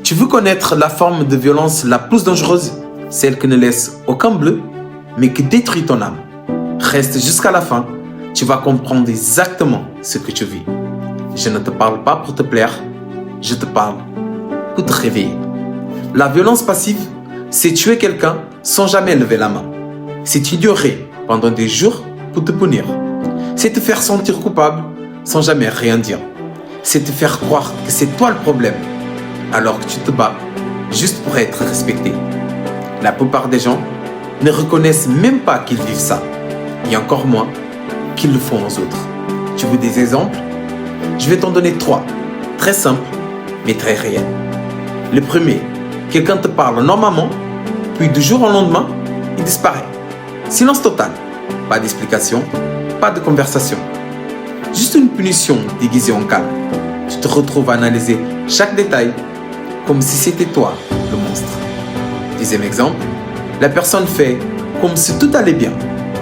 Tu veux connaître la forme de violence la plus dangereuse? Celle qui ne laisse aucun bleu, mais qui détruit ton âme. Reste jusqu'à la fin, tu vas comprendre exactement ce que tu vis. Je ne te parle pas pour te plaire, je te parle pour te réveiller. La violence passive, c'est tuer quelqu'un sans jamais lever la main. C'est t'ignorer pendant des jours pour te punir. C'est te faire sentir coupable sans jamais rien dire. C'est te faire croire que c'est toi le problème, alors que tu te bats juste pour être respecté. La plupart des gens ne reconnaissent même pas qu'ils vivent ça, et encore moins qu'ils le font aux autres. Tu veux des exemples? Je vais t'en donner 3, très simples, mais très réels. Le premier, quelqu'un te parle normalement, puis du jour au lendemain, il disparaît. Silence total, pas d'explication, pas de conversation. Juste une punition déguisée en calme. Tu te retrouves à analyser chaque détail comme si c'était toi le monstre. Deuxième exemple, la personne fait comme si tout allait bien.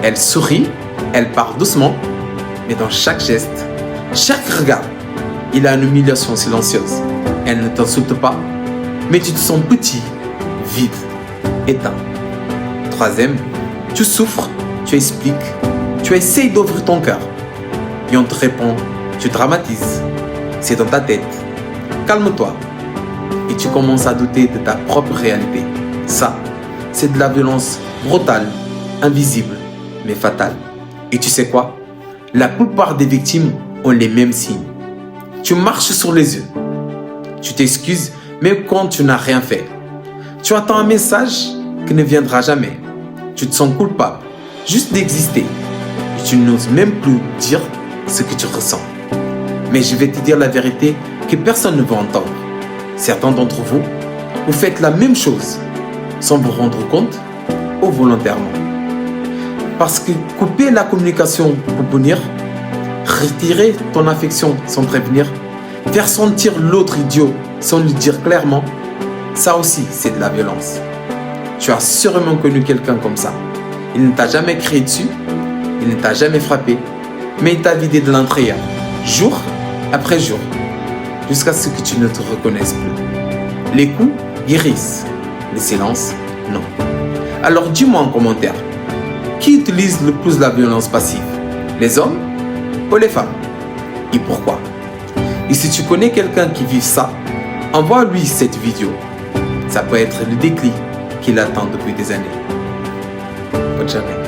Elle sourit, elle parle doucement, mais dans chaque geste, chaque regard, il a une humiliation silencieuse. Elle ne t'insulte pas, mais tu te sens petit, vide, éteint. Troisième, tu souffres, tu expliques, tu essayes d'ouvrir ton cœur. Puis on te répond, tu dramatises, c'est dans ta tête. Calme-toi. Et tu commences à douter de ta propre réalité. Ça, c'est de la violence brutale, invisible, mais fatale. Et tu sais quoi? La plupart des victimes ont les mêmes signes. Tu marches sur les yeux. Tu t'excuses, même quand tu n'as rien fait. Tu attends un message qui ne viendra jamais. Tu te sens coupable, juste d'exister. Et tu n'oses même plus dire ce que tu ressens. Mais je vais te dire la vérité que personne ne veut entendre. Certains d'entre vous, vous faites la même chose, sans vous rendre compte ou volontairement. Parce que couper la communication pour punir, retirer ton affection sans prévenir, faire sentir l'autre idiot sans lui dire clairement, ça aussi c'est de la violence. Tu as sûrement connu quelqu'un comme ça. Il ne t'a jamais crié dessus, il ne t'a jamais frappé, mais il t'a vidé de l'intérieur, jour après jour, jusqu'à ce que tu ne te reconnaisses plus. Les coups guérissent, le silence, non. Alors dis-moi en commentaire, qui utilise le plus la violence passive? Les hommes ou les femmes? Et pourquoi? Et si tu connais quelqu'un qui vit ça, envoie-lui cette vidéo. Ça peut être le déclic qu'il attend depuis des années. Bonne journée.